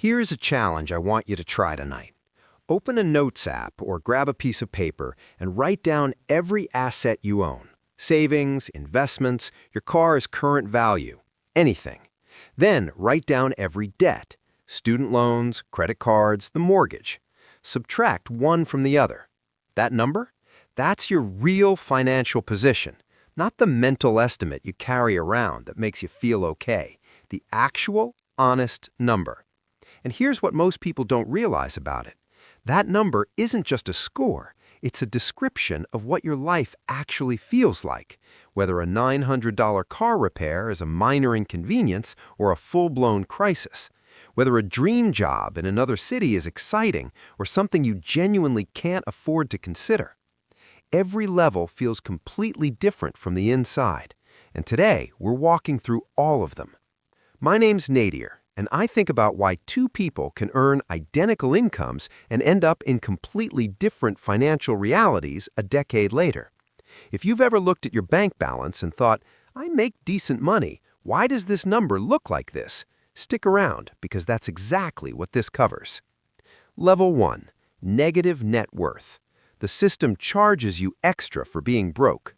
Here's a challenge I want you to try tonight. Open a notes app or grab a piece of paper and write down every asset you own. Savings, investments, your car's current value, anything. Then write down every debt, student loans, credit cards, the mortgage. Subtract one from the other. That number? That's your real financial position, not the mental estimate you carry around that makes you feel okay. The actual, honest number. And here's what most people don't realize about it. That number isn't just a score, it's a description of what your life actually feels like, whether a $900 car repair is a minor inconvenience or a full-blown crisis, whether a dream job in another city is exciting or something you genuinely can't afford to consider. Every level feels completely different from the inside, and today we're walking through all of them. My name's Nadir, and I think about why two people can earn identical incomes and end up in completely different financial realities a decade later. If you've ever looked at your bank balance and thought, I make decent money, why does this number look like this? Stick around, because that's exactly what this covers. Level 1. Negative net worth. The system charges you extra for being broke.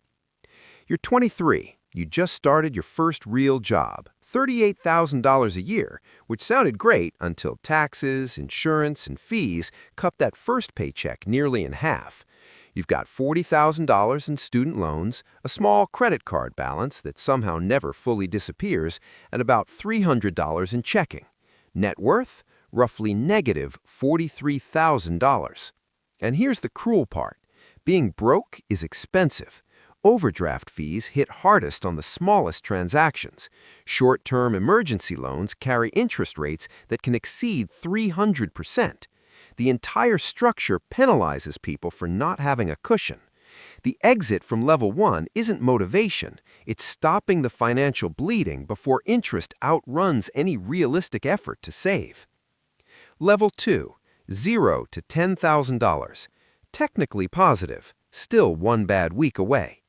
You're 23. You just started your first real job, $38,000 a year, which sounded great until taxes, insurance, and fees cut that first paycheck nearly in half. You've got $40,000 in student loans, a small credit card balance that somehow never fully disappears, and about $300 in checking. Net worth? Roughly negative $43,000. And here's the cruel part. Being broke is expensive. Overdraft fees hit hardest on the smallest transactions. Short-term emergency loans carry interest rates that can exceed 300%. The entire structure penalizes people for not having a cushion. The exit from level 1 isn't motivation, it's stopping the financial bleeding before interest outruns any realistic effort to save. Level 2, $0 to $10,000. Technically positive, still one bad week away.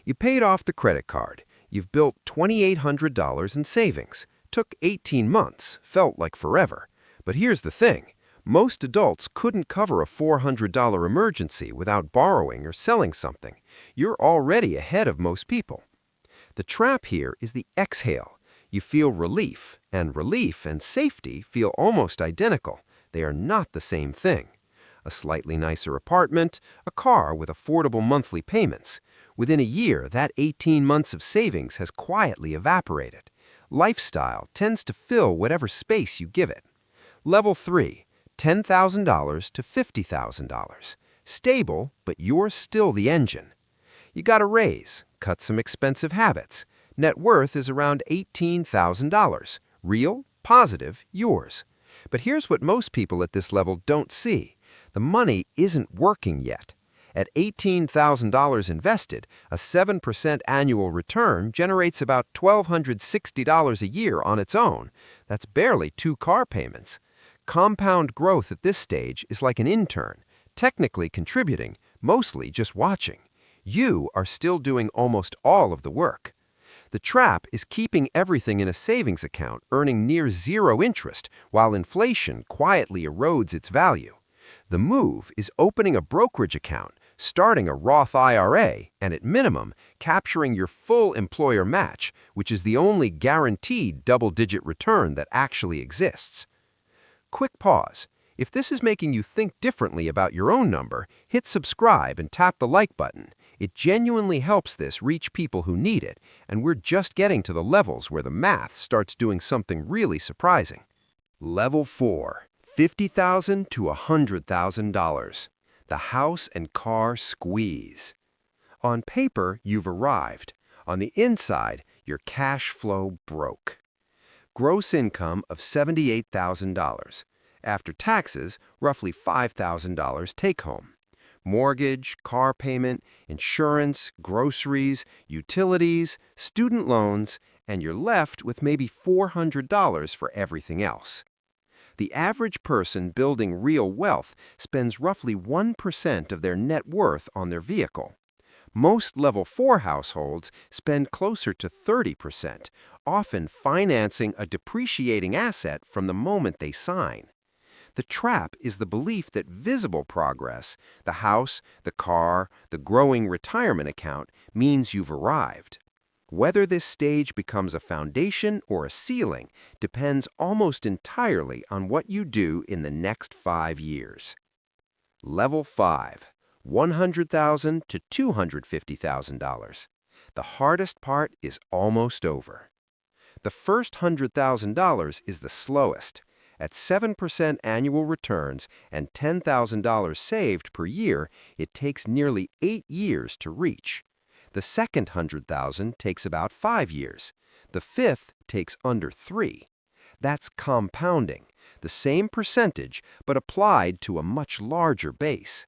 You paid off the credit card. You've built $2,800 in savings. Took 18 months, felt like forever. But here's the thing. Most adults couldn't cover a $400 emergency without borrowing or selling something. You're already ahead of most people. The trap here is the exhale. You feel relief and safety feel almost identical. They are not the same thing. A slightly nicer apartment, a car with affordable monthly payments. Within a year, that 18 months of savings has quietly evaporated. Lifestyle tends to fill whatever space you give it. Level 3, $10,000 to $50,000. Stable, but you're still the engine. You got a raise, cut some expensive habits. Net worth is around $18,000. Real, positive, yours. But here's what most people at this level don't see. The money isn't working yet. At $18,000 invested, a 7% annual return generates about $1,260 a year on its own. That's barely 2 car payments. Compound growth at this stage is like an intern, technically contributing, mostly just watching. You are still doing almost all of the work. The trap is keeping everything in a savings account earning near zero interest while inflation quietly erodes its value. The move is opening a brokerage account, starting a Roth IRA, and at minimum, capturing your full employer match, which is the only guaranteed double-digit return that actually exists. Quick pause. If this is making you think differently about your own number, hit subscribe and tap the like button. It genuinely helps this reach people who need it, and we're just getting to the levels where the math starts doing something really surprising. Level 4, $50,000 to $100,000. The house and car squeeze. On paper, you've arrived. On the inside, your cash flow broke. Gross income of $78,000. After taxes, roughly $5,000 take-home. Mortgage, car payment, insurance, groceries, utilities, student loans, and you're left with maybe $400 for everything else. The average person building real wealth spends roughly 1% of their net worth on their vehicle. Most Level 4 households spend closer to 30%, often financing a depreciating asset from the moment they sign. The trap is the belief that visible progress, the house, the car, the growing retirement account, means you've arrived. Whether this stage becomes a foundation or a ceiling depends almost entirely on what you do in the next 5 years. Level 5, $100,000 to $250,000. The hardest part is almost over. The first $100,000 is the slowest. At 7% annual returns and $10,000 saved per year, it takes nearly 8 years to reach. The second $100,000 takes about 5 years. The fifth takes under 3. That's compounding, the same percentage, but applied to a much larger base.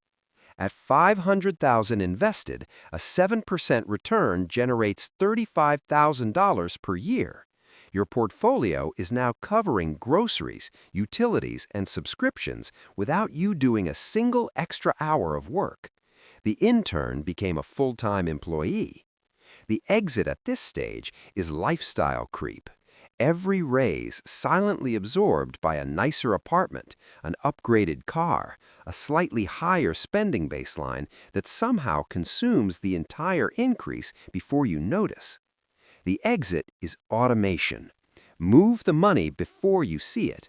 At $500,000 invested, a 7% return generates $35,000 per year. Your portfolio is now covering groceries, utilities, and subscriptions without you doing a single extra hour of work. The intern became a full-time employee. The exit at this stage is lifestyle creep. Every raise silently absorbed by a nicer apartment, an upgraded car, a slightly higher spending baseline that somehow consumes the entire increase before you notice. The exit is automation. Move the money before you see it.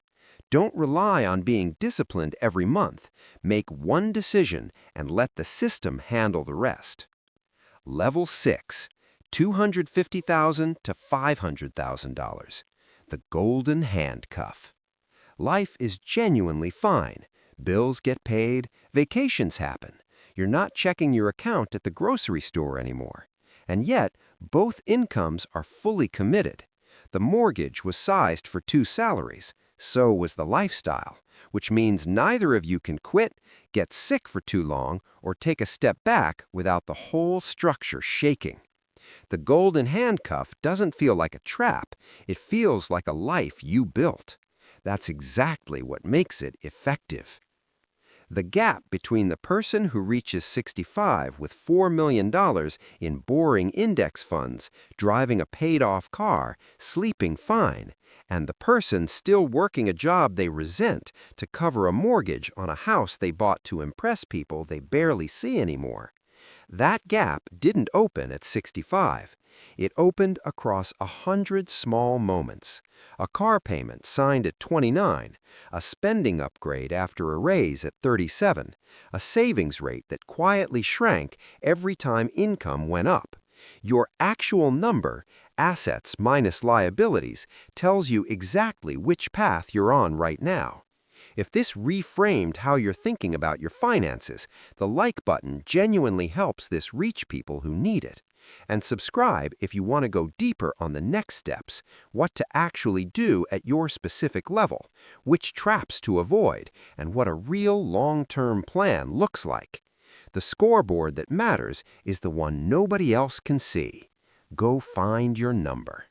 Don't rely on being disciplined every month. Make one decision and let the system handle the rest. Level 6, $250,000 to $500,000. The golden handcuff. Life is genuinely fine. Bills get paid, vacations happen. You're not checking your account at the grocery store anymore. And yet, both incomes are fully committed. The mortgage was sized for 2 salaries, so was the lifestyle, which means neither of you can quit, get sick for too long, or take a step back without the whole structure shaking. The golden handcuff doesn't feel like a trap, it feels like a life you built. That's exactly what makes it effective. The gap between the person who reaches 65 with $4 million in boring index funds, driving a paid-off car, sleeping fine, and the person still working a job they resent to cover a mortgage on a house they bought to impress people they barely see anymore. That gap didn't open at 65. It opened across 100 small moments. A car payment signed at 29, a spending upgrade after a raise at 37, a savings rate that quietly shrank every time income went up. Your actual number, assets minus liabilities, tells you exactly which path you're on right now. If this reframed how you're thinking about your finances, the like button genuinely helps this reach people who need it. And subscribe if you want to go deeper on the next steps, what to actually do at your specific level, which traps to avoid, and what a real long-term plan looks like. The scoreboard that matters is the one nobody else can see. Go find your number.